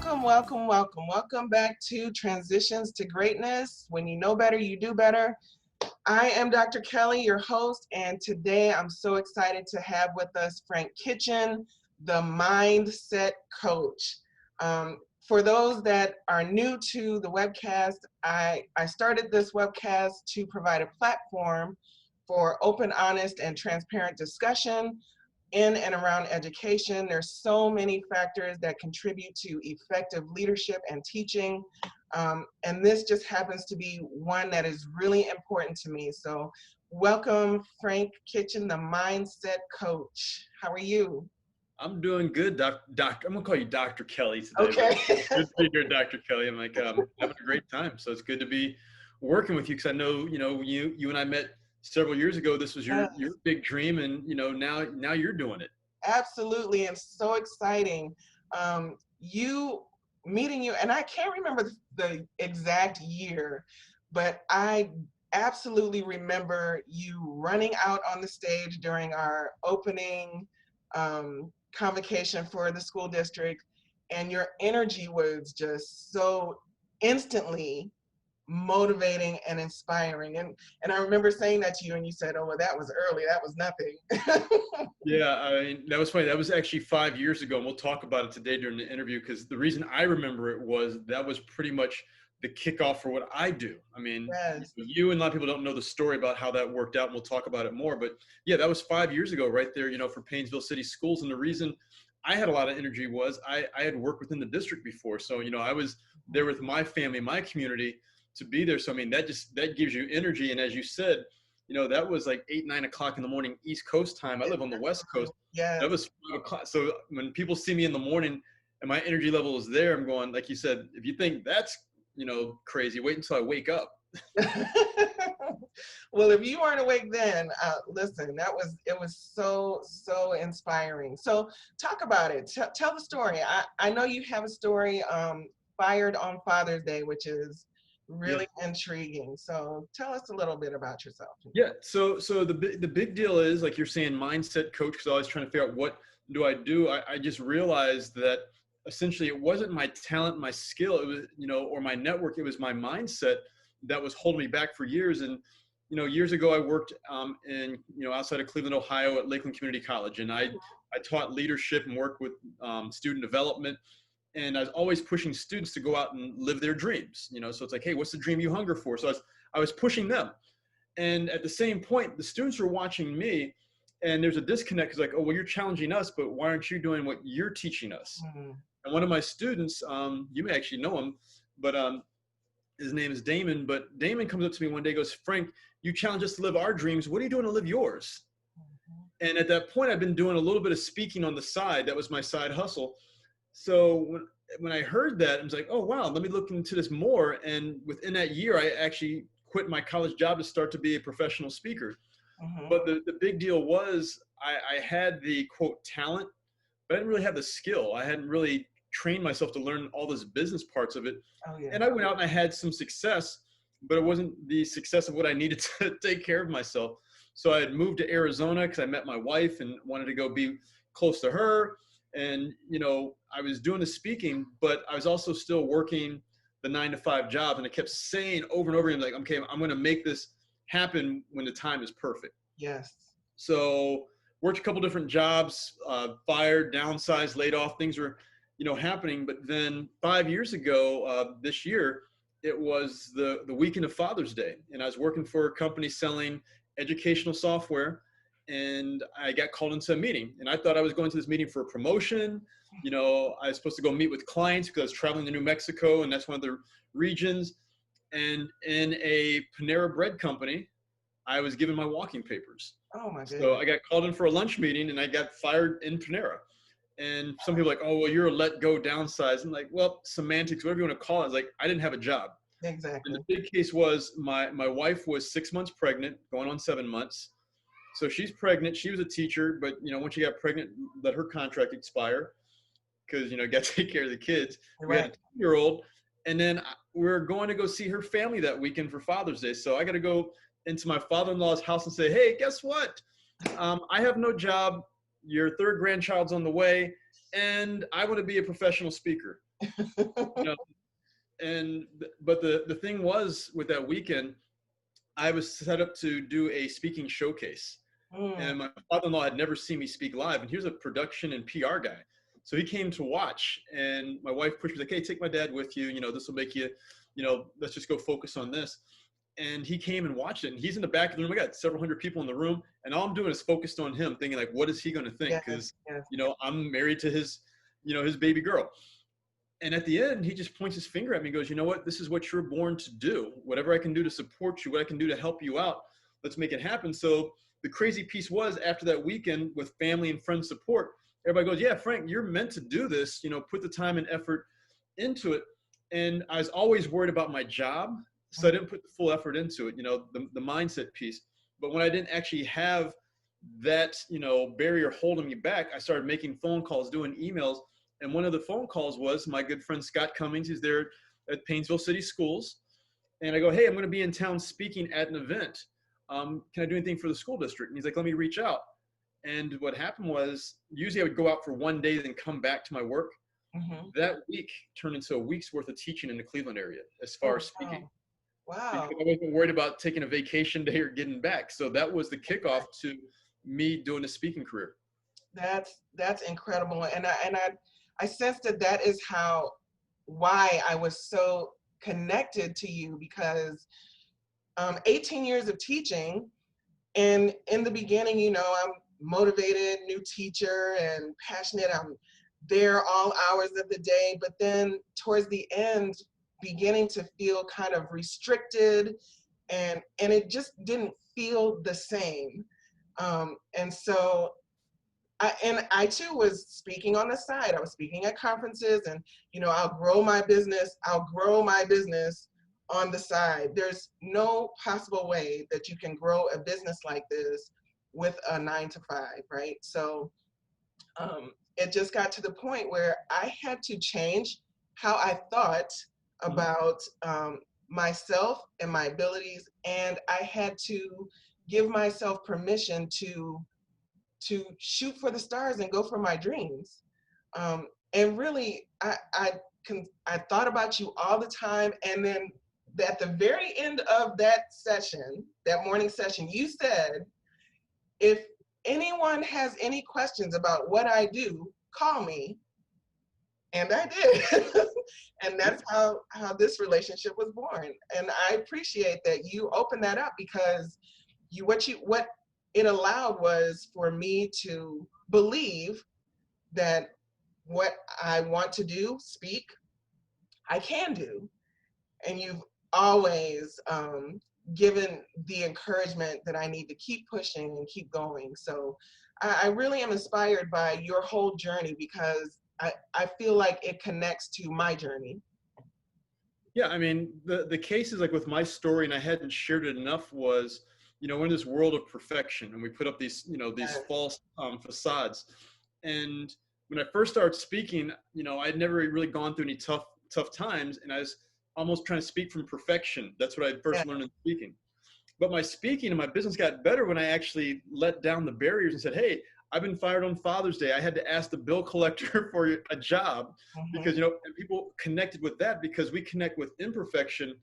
Welcome, welcome, welcome. Welcome back to Transitions to Greatness. When you know better, you do better. I am Dr. Kelly, your host, and today I'm so excited to have with us Frank Kitchen, the mindset coach. For those that are new to the webcast, I started this webcast to provide a platform for open, honest, and transparent discussion in and around education. There's so many factors that contribute to effective leadership and teaching. And this just happens to be one that is really important to me. So welcome, Frank Kitchen, the mindset coach. How are you? I'm doing good, Doc. I'm gonna call you Dr. Kelly today. Okay. Good to be here, Dr. Kelly. I'm like having a great time. So it's good to be working with you because I know you and I met several years ago. This was your big dream, and now you're doing it. Absolutely, and so exciting. Meeting you, and I can't remember the exact year, but I absolutely remember you running out on the stage during our opening convocation for the school district, and your energy was just so instantly motivating and inspiring. And I remember saying that to you, and you said, "Oh, well, that was early. That was nothing." Yeah, I mean, that was funny. That was actually 5 years ago, and we'll talk about it today during the interview because the reason I remember it was that was pretty much the kickoff for what I do. I mean, Yes. you and a lot of people don't know the story about how that worked out, and we'll talk about it more. But yeah, that was 5 years ago right there, for Painesville City Schools. And the reason I had a lot of energy was I had worked within the district before. So, I was there with my family, my community to be there. So, I mean, that gives you energy. And as you said, that was like 8, 9 o'clock in the morning, East Coast time. I live on the West Coast. Yes. That was 5 o'clock. So when people see me in the morning and my energy level is there, I'm going, like you said, if you think that's, crazy, wait until I wake up. Well, if you weren't awake then, listen, it was so inspiring. So talk about it. Tell the story. I know you have a story, Fired on Father's Day, which is really intriguing. So tell us a little bit about yourself. Yeah. So the big deal is, like you're saying, mindset coach, because I was trying to figure out what do I do. I just realized that essentially it wasn't my talent, my skill, it was, or my network, it was my mindset that was holding me back for years. And, years ago I worked in, outside of Cleveland, Ohio at Lakeland Community College. And I taught leadership and worked with student development. And I was always pushing students to go out and live their dreams, so it's like, hey, what's the dream you hunger for? So I was pushing them. And at the same point, the students were watching me, and there's a disconnect. It's like, oh, well, you're challenging us, but why aren't you doing what you're teaching us? Mm-hmm. And one of my students, you may actually know him, but his name is Damon. But Damon comes up to me one day, goes, Frank, you challenge us to live our dreams. What are you doing to live yours? Mm-hmm. And at that point, I've been doing a little bit of speaking on the side. That was my side hustle. So when I heard that, I was like, oh, wow, let me look into this more. And within that year, I actually quit my college job to start to be a professional speaker. Mm-hmm. But the big deal was I had the, quote, talent, but I didn't really have the skill. I hadn't really trained myself to learn all those business parts of it. Oh, yeah. And I went out and I had some success, but it wasn't the success of what I needed to take care of myself. So I had moved to Arizona because I met my wife and wanted to go be close to her. And, I was doing the speaking, but I was also still working the 9-to-5 job. And I kept saying over and over again, like, okay, I'm going to make this happen when the time is perfect. Yes. So worked a couple different jobs, fired, downsized, laid off. Things were, happening. But then 5 years ago, this year, it was the weekend of Father's Day. And I was working for a company selling educational software. And I got called into a meeting, and I thought I was going to this meeting for a promotion. I was supposed to go meet with clients because I was traveling to New Mexico, and that's one of the regions. And in a Panera bread company, I was given my walking papers. Oh my goodness. So I got called in for a lunch meeting, and I got fired in Panera. And some people are like, oh, well, you're a let go downsize. I'm like, well, semantics, whatever you want to call it. I was like, I didn't have a job. Exactly. And the big case was my wife was 6 months pregnant, going on 7 months. So she's pregnant. She was a teacher, but, once she got pregnant, let her contract expire because, got to take care of the kids. Right. We had a 2-year-old, and then we're going to go see her family that weekend for Father's Day. So I got to go into my father-in-law's house and say, hey, guess what? I have no job. Your 3rd grandchild's on the way, and I want to be a professional speaker. You know, but the thing was with that weekend, I was set up to do a speaking showcase. Mm, And my father-in-law had never seen me speak live, and he was a production and PR guy. So he came to watch, and my wife pushed me like, "Hey, take my dad with you. You know, this will make you, let's just go focus on this." And he came and watched it, and he's in the back of the room. I got several hundred people in the room, and all I'm doing is focused on him, thinking like, what is he going to think? yes, Because yes. I'm married to his baby girl. And at the end, he just points his finger at me and goes, "You know what? This is what you're born to do. Whatever I can do to support you, what I can do to help you out, let's make it happen." So the crazy piece was after that weekend with family and friends support, everybody goes, "Yeah, Frank, you're meant to do this. Put the time and effort into it." And I was always worried about my job, so I didn't put the full effort into it, the mindset piece. But when I didn't actually have that, barrier holding me back, I started making phone calls, doing emails. And one of the phone calls was my good friend Scott Cummings, who's there at Painesville City Schools. And I go, "Hey, I'm going to be in town speaking at an event. Can I do anything for the school district?" And he's like, "Let me reach out." And what happened was, usually I would go out for one day, then come back to my work. Mm-hmm. That week turned into a week's worth of teaching in the Cleveland area as far Oh, as speaking, wow. Wow. because I wasn't worried about taking a vacation day or getting back. So that was the kickoff to me doing a speaking career. That's incredible, and I sense that that is why I was so connected to you, because 18 years of teaching, and in the beginning, I'm motivated new teacher and passionate. I'm there all hours of the day, but then towards the end, beginning to feel kind of restricted, and it just didn't feel the same. And so I too was speaking on the side. I was speaking at conferences, and I'll grow my business. I'll grow my business on the side. There's no possible way that you can grow a business like this with a 9 to 5, right? So it just got to the point where I had to change how I thought about myself and my abilities, and I had to give myself permission to shoot for the stars and go for my dreams. And really, I thought about you all the time. And then at the very end of that session, that morning session, you said, "If anyone has any questions about what I do, call me." And I did. And that's how this relationship was born. And I appreciate that you opened that up, because what it allowed was for me to believe that what I want to do, speak, I can do. And you've always given the encouragement that I need to keep pushing and keep going. So I really am inspired by your whole journey, because I feel like it connects to my journey. Yeah, I mean, the case is like with my story, and I hadn't shared it enough, was, we're in this world of perfection, and we put up these Yes. false facades. And when I first started speaking, I'd never really gone through any tough times, and I was almost trying to speak from perfection. That's what I Yes. first learned in speaking. But my speaking and my business got better when I actually let down the barriers and said, "Hey, I've been fired on Father's Day. I had to ask the bill collector for a job," Mhm. because, and people connected with that, because we connect with imperfection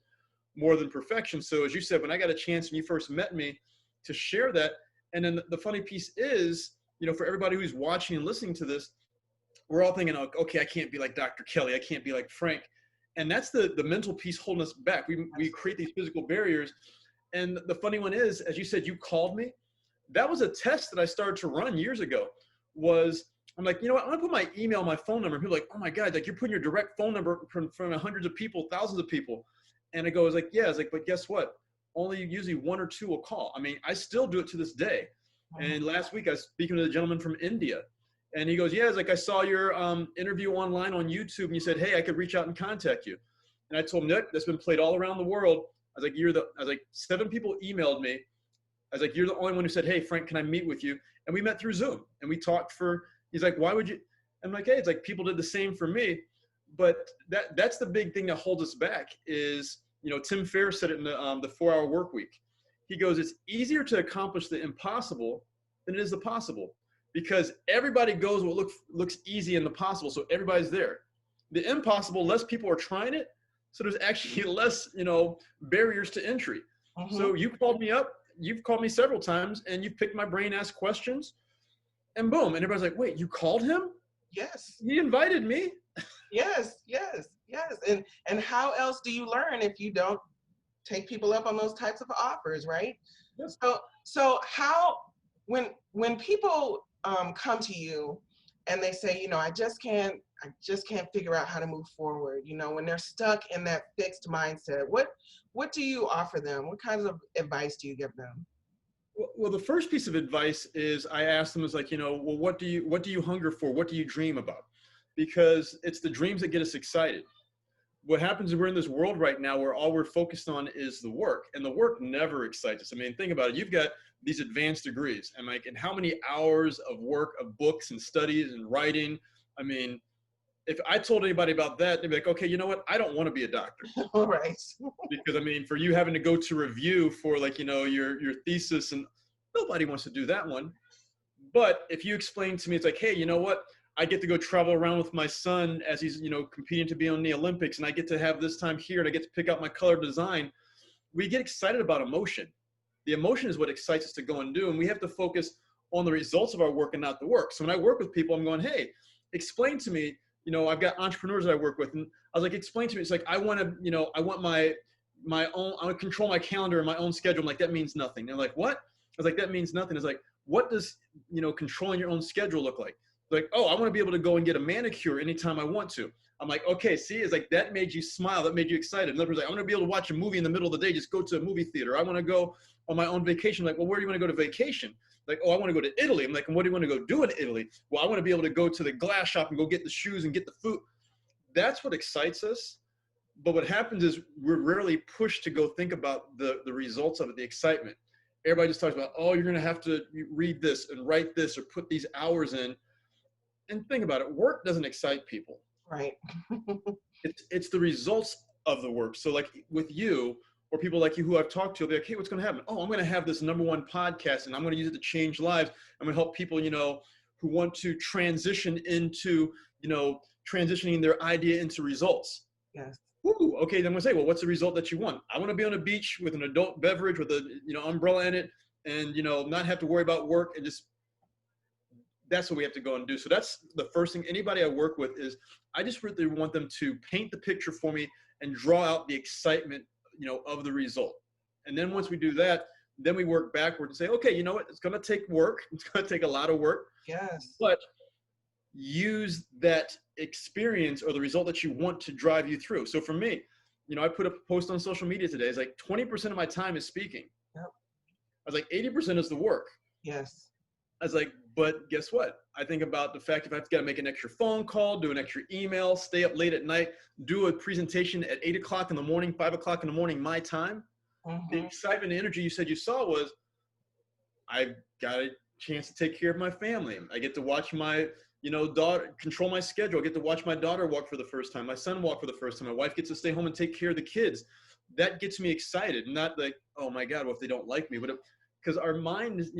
more than perfection. So as you said, when I got a chance when you first met me to share that, and then the funny piece is, for everybody who's watching and listening to this, we're all thinking, "Okay, I can't be like Dr. Kelly. I can't be like Frank." And that's the mental piece holding us back. We create these physical barriers. And the funny one is, as you said, you called me. That was a test that I started to run years ago. I'm like, I'm gonna put my email, my phone number. And people are like, "Oh my God, like you're putting your direct phone number from hundreds of people, thousands of people." And I was like, "Yeah." It's like, but guess what? Only usually one or two will call. I mean, I still do it to this day. Mhm. And last week I was speaking to a gentleman from India, and he goes, "Yeah, it's like I saw your interview online on YouTube, and you said, hey, I could reach out and contact you." And I told him, "Nick, that's been played all around the world." I was like, 7 people emailed me. I was like, "You're the only one who said, hey, Frank, can I meet with you?" And we met through Zoom, and we talked he's like, "Why would you?" I'm like, "Hey, it's like people did the same for me." But that's the big thing that holds us back is, Tim Ferriss said it in the 4-Hour Work Week. He goes, "It's easier to accomplish the impossible than it is the possible, because everybody goes what looks easy in the possible. So everybody's there. The impossible, less people are trying it. So there's actually less, barriers to entry. Mm-hmm. So you called me up, you've called me several times, and you've picked my brain, asked questions, and boom. And everybody's like, wait, you called him? Yes. He invited me. Yes. Yes. Yes. And how else do you learn if you don't take people up on those types of offers, right? Yes. So how when people come to you and they say, I just can't figure out how to move forward. When they're stuck in that fixed mindset, what do you offer them? What kinds of advice do you give them? Well, the first piece of advice is I ask them is like, well, what do you hunger for? What do you dream about? Because it's the dreams that get us excited. What happens is we're in this world right now where all we're focused on is the work, and the work never excites us. I mean, think about it. You've got these advanced degrees, and how many hours of work, of books and studies and writing? I mean, if I told anybody about that, they'd be like, okay, you know what? I don't want to be a doctor. All right. Because I mean, for you having to go to review for like, your thesis, and nobody wants to do that one. But if you explain to me, it's like, hey, you know what? I get to go travel around with my son as he's, competing to be on the Olympics, and I get to have this time here, and I get to pick out my color design. We get excited about emotion. The emotion is what excites us to go and do, and we have to focus on the results of our work and not the work. So when I work with people, I'm going, hey, explain to me. I've got entrepreneurs that I work with, and I was like, explain to me. It's like I want to, I want my own. I want to control my calendar and my own schedule. I'm like, that means nothing. They're like, what? I was like, that means nothing. It's like, what does controlling your own schedule look like? Like, oh, I want to be able to go and get a manicure anytime I want to. I'm like, okay, see, it's like that made you smile, that made you excited. Another person's like, I want to be able to watch a movie in the middle of the day, just go to a movie theater. I want to go on my own vacation. Like, well, where do you want to go to vacation? Like, oh, I want to go to Italy. I'm like, and what do you want to go do in Italy? Well, I want to be able to go to the glass shop and go get the shoes and get the food. That's what excites us. But what happens is we're rarely pushed to go think about the results of it, the excitement. Everybody just talks about, oh, you're going to have to read this and write this or put these hours in. And think about it, work doesn't excite people. Right. It's the results of the work. So like with you or people like you who I've talked to, they'll be like, hey, what's going to happen? Oh, I'm going to have this #1 podcast and I'm going to use it to change lives. I'm going to help people, who want to transition into, transitioning their idea into results. Yes. Ooh, okay, then I'm going to say, well, what's the result that you want? I want to be on a beach with an adult beverage with a, umbrella in it and, not have to worry about work and just, that's what we have to go and do. So that's the first thing. Anybody I work with is I just really want them to paint the picture for me and draw out the excitement, of the result. And then once we do that, then we work backward and say, okay, you know what? It's going to take work. It's going to take a lot of work. Yes. But use that experience or the result that you want to drive you through. So for me, I put up a post on social media today. It's like 20% of my time is speaking. Yep. I was like, 80% is the work. Yes. I was like, but guess what? I think about the fact if I've got to make an extra phone call, do an extra email, stay up late at night, do a presentation at 8 o'clock in the morning, 5 o'clock in the morning, my time. The excitement and energy you said you saw was I've got a chance to take care of my family. I get to watch my, daughter, control my schedule. I get to watch my daughter walk for the first time, my son walk for the first time. My wife gets to stay home and take care of the kids. That gets me excited. Not like, oh my God, what if they don't like me? But because our mind is,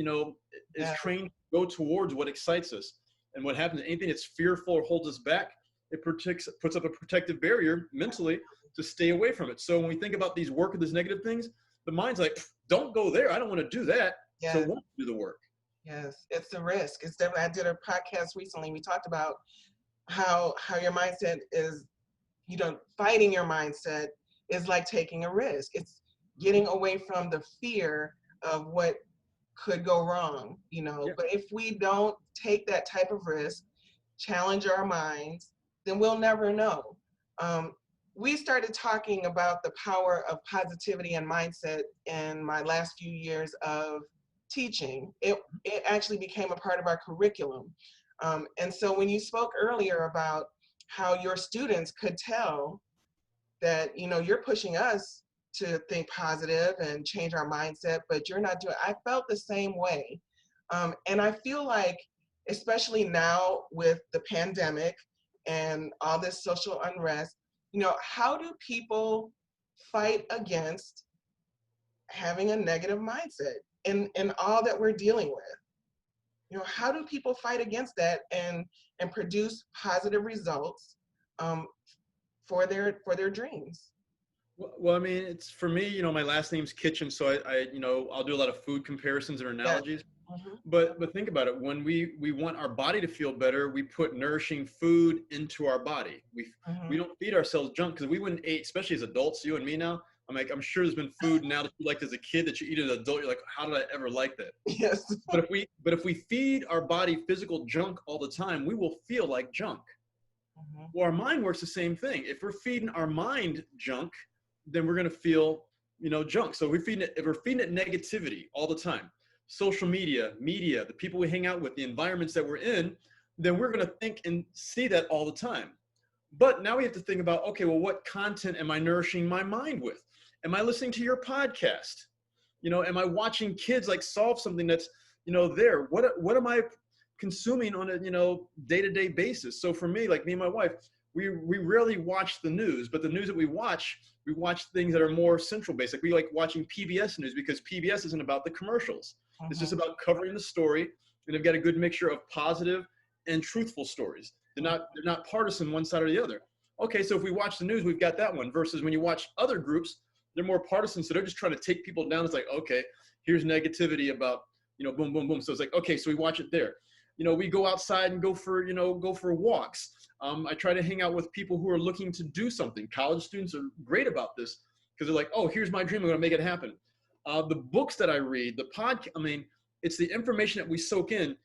is trained to go towards what excites us. And what happens, anything that's fearful or holds us back, it puts up a protective barrier mentally to stay away from it. So when we think about these work or these negative things, the mind's like, don't go there. I don't want to do that. Yes. So won't do the work. Yes, it's the risk. It's definitely, I did a podcast recently. We talked about how your mindset is, fighting your mindset is like taking a risk. It's getting away from the fear of what could go wrong, Yeah. But if we don't take that type of risk, challenge our minds, then we'll never know. We started talking about the power of positivity and mindset in my last few years of teaching. It actually became a part of our curriculum. And so when you spoke earlier about how your students could tell that, you're pushing us to think positive and change our mindset, but you're not doing, I felt the same way. And I feel like, especially now with the pandemic and all this social unrest, how do people fight against having a negative mindset in all that we're dealing with? How do people fight against that and produce positive results um, for their dreams. Well, I mean, it's for me, my last name's Kitchen, so I'll do a lot of food comparisons or Yes. analogies. Hmm. But think about it. When we want our body to feel better, we put nourishing food into our body. We Hmm. don't feed ourselves junk because we wouldn't eat, especially as adults, you and me now. I'm sure there's been food now that you liked as a kid that you eat as an adult. You're like, how did I ever like that? Yes. But if we feed our body physical junk all the time, we will feel like junk. Hmm. Well, our mind works the same thing. If we're feeding our mind junk, then we're going to feel, junk. So if we're feeding it negativity all the time, social media, the people we hang out with, the environments that we're in, then we're going to think and see that all the time. But now we have to think about, okay, well, what content am I nourishing my mind with? Am I listening to your podcast? Am I watching kids like solve something that's, there? What am I consuming on a, day-to-day basis? So for me, like me and my wife, we rarely watch the news, but the news that we watch things that are more central based. Like we like watching PBS news because PBS isn't about the commercials. It's just Hmm. about covering the story, and they've got a good mixture of positive and truthful stories. They're not partisan one side or the other. Okay, so if we watch the news, we've got that one. Versus when you watch other groups, they're more partisan, so they're just trying to take people down. It's like, okay, here's negativity about, boom, boom, boom. So it's like, okay, so we watch it there. We go outside and go for walks. I try to hang out with people who are looking to do something. College students are great about this because they're like, oh, here's my dream. I'm going to make it happen. The books that I read, the podcast, it's the information that we soak in.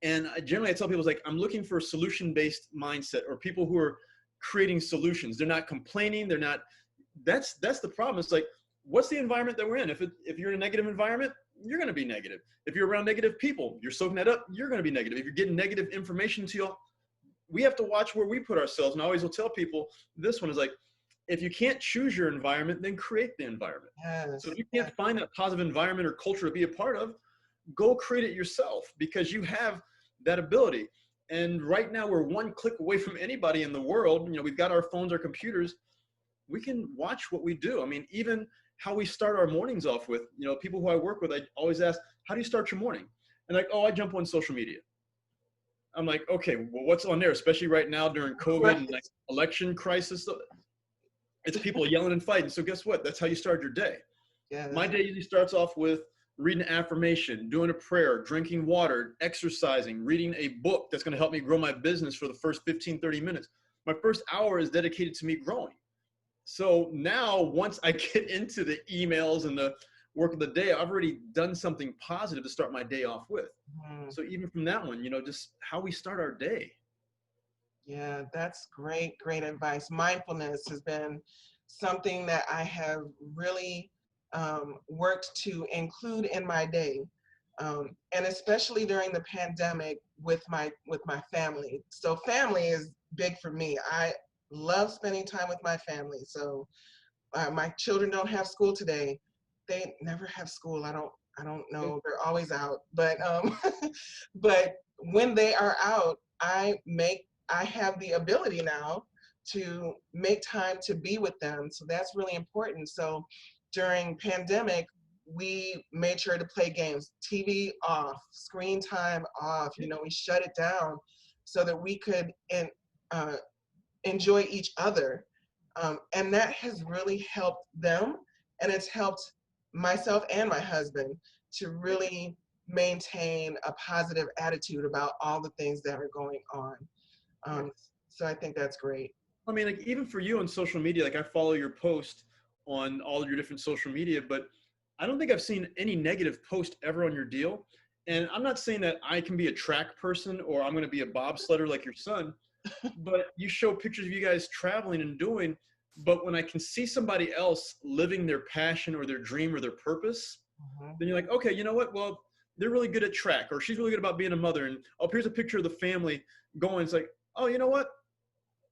And generally I tell people, it's like, I'm looking for a solution-based mindset or people who are creating solutions. They're not complaining. They're not, that's the problem. It's like, what's the environment that we're in? If you're in a negative environment, you're going to be negative. If you're around negative people, you're soaking that up, you're going to be negative. If you're getting negative information to you, we have to watch where we put ourselves. And I always will tell people this one is like, if you can't choose your environment, then create the environment. So Yes. if you Yes. can't find that positive environment or culture to be a part of, go create it yourself because you have that ability. And right now we're one click away from anybody in the world. We've got our phones, our computers. We can watch what we do. Even how we start our mornings off with, people who I work with, I always ask, how do you start your morning? And like, oh, I jump on social media. I'm like, okay, well, what's on there? Especially right now during COVID and like election crisis, it's people yelling and fighting. So guess what? That's how you start your day. My Yes. day usually starts off with reading an affirmation, doing a prayer, drinking water, exercising, reading a book that's going to help me grow my business for the first 15, 30 minutes. My first hour is dedicated to me growing. So now once I get into the emails and the work of the day, I've already done something positive to start my day off with. Mhm. So even from that one, just how we start our day. Yeah, that's great, great advice. Mindfulness has been something that I have really worked to include in my day, and especially during the pandemic with my family. So family is big for me. I love spending time with my family. So my children don't have school today. They never have school. I don't know. They're always out. But but when they are out, I have the ability now to make time to be with them. So that's really important. So during pandemic, we made sure to play games, TV off, screen time off. We shut it down so that we could uh, enjoy each other. And that has really helped them, and it's helped myself and my husband to really maintain a positive attitude about all the things that are going on. Yeah. Um, so I think that's great. Like even for you on social media, like I follow your post on all of your different social media, but I don't think I've seen any negative post ever on your deal. And I'm not saying that I can be a track person or I'm going to be a bobsledder like your son, but you show pictures of you guys traveling and doing. But when I can see somebody else living their passion or their dream or their purpose, Mhm. then you're like, okay, you know what? Well, they're really good at track, or she's really good about being a mother. And oh, here's a picture of the family going. It's like, oh, you know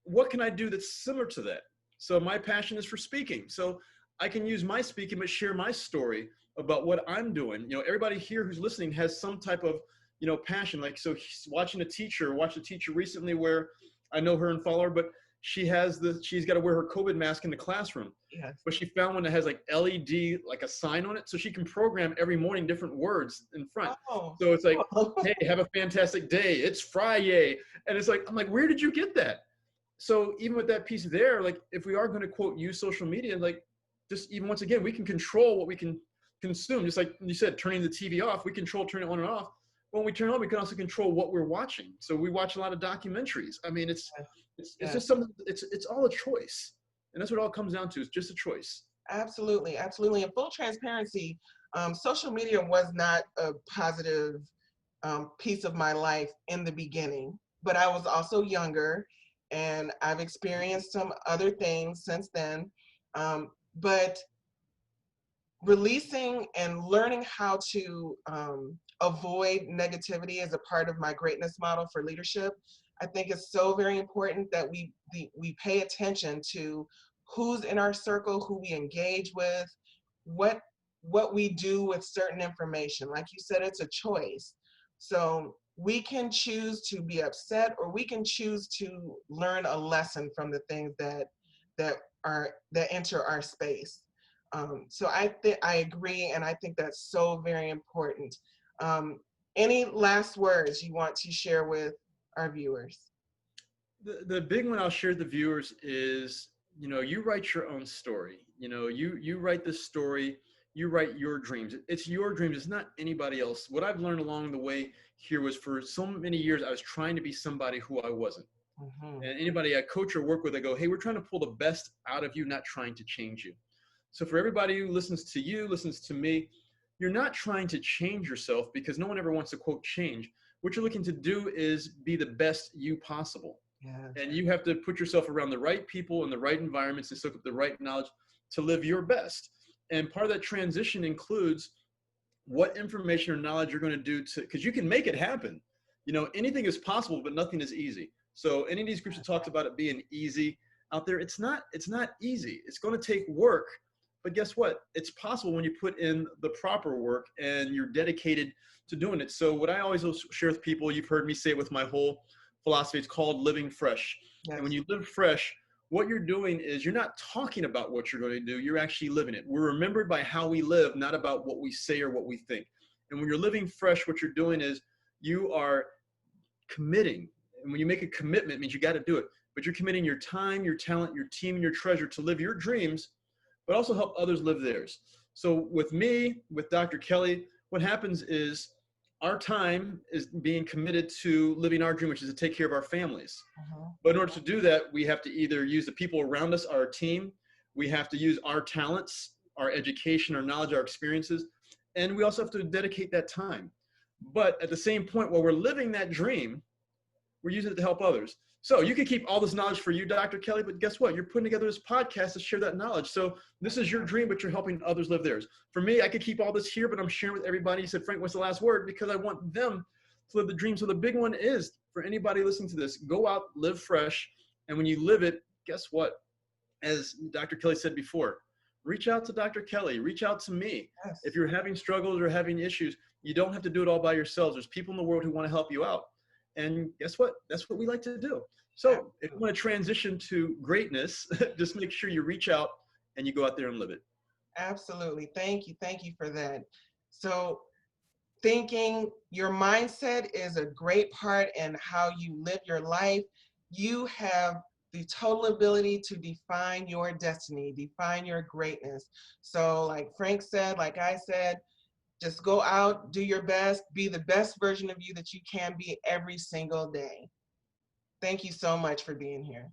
what can I do that's similar to that? So my passion is for speaking. So I can use my speaking, but share my story about what I'm doing. Everybody here who's listening has some type of, passion. Like, so watching watched a teacher recently where I know her and follow her, but she's got to wear her COVID mask in the classroom. Yes. But she found one that has like LED, like a sign on it. So she can program every morning different words in front. Oh, So it's like, cool. hey, have a fantastic day. It's Friday. And it's like, I'm like, where did you get that? so even with that piece there, like if we are going to quote use social media, like just even once again, we can control what we can consume. Just like you said, turning the TV off, we control turning it on and off. When we turn it on, we can also control what we're watching. So we watch a lot of documentaries. I mean, it's Yes, just something. It's all a choice, and that's what it all comes down to. It's just a choice. absolutely, absolutely. In full transparency, social media was not a positive piece of my life in the beginning, but I was also younger, and I've experienced some other things since then. But releasing and learning how to avoid negativity as a part of my greatness model for leadership, I think it's so very important that we pay attention to who's in our circle, who we engage with, what what we do with certain information. Like you said, it's a choice. So we can choose to be upset, or we can choose to learn a lesson from the things that that enter our space. So I agree, and I think that's so very important. Um, any last words you want to share with our viewers? The big one I'll share with the viewers is, you write your own story. You write this story, you write your dreams. It's your dreams. It's not anybody else. What I've learned along the way here was, for so many years, I was trying to be somebody who I wasn't. Hmm. And anybody I coach or work with, I go, hey, we're trying to pull the best out of you, not trying to change you. So for everybody who listens to you, listens to me, you're not trying to change yourself, because no one ever wants to quote change. What you're looking to do is be the best you possible. Yes, And you have to put yourself around the right people and the right environments and soak up the right knowledge to live your best. And part of that transition includes what information or knowledge you're going to do to, because you can make it happen. Anything is possible, but nothing is easy. So any of these groups that talks about it being easy out there, it's not easy. It's going to take work, but guess what? It's possible when you put in the proper work and you're dedicated to doing it. So what I always share with people, you've heard me say it with my whole philosophy, it's called living fresh. And when yes, you live fresh, what you're doing is you're not talking about what you're going to do, you're actually living it. We're remembered by how we live, not about what we say or what we think. And when you're living fresh, what you're doing is you are committing. And when you make a commitment, it means you got to do it. But you're committing your time, your talent, your team, and your treasure to live your dreams, but also help others live theirs. So with me, with Dr. Kelly, what happens is our time is being committed to living our dream, which is to take care of our families. uh-huh. But in order to do that, we have to either use the people around us, our team, we have to use our talents, our education, our knowledge, our experiences, and we also have to dedicate that time. But at the same point, while we're living that dream, we're using it to help others. So you can keep all this knowledge for you, Dr. Kelly, but guess what? You're putting together this podcast to share that knowledge. So this is your dream, but you're helping others live theirs. For me, I could keep all this here, but I'm sharing with everybody. You said, Frank, what's the last word? Because I want them to live the dream. So the big one is, for anybody listening to this, go out, live fresh. And when you live it, guess what? As Dr. Kelly said before, reach out to Dr. Kelly, reach out to me. Yes, If you're having struggles or having issues, you don't have to do it all by yourselves. There's people in the world who want to help you out. And guess what? That's what we like to do. So if you want to transition to greatness, just make sure you reach out and you go out there and live it. absolutely. Thank you for that. So thinking, your mindset is a great part in how you live your life. You have the total ability to define your destiny, define your greatness. So like Frank said, like I said, just go out, do your best, be the best version of you that you can be every single day. Thank you so much for being here.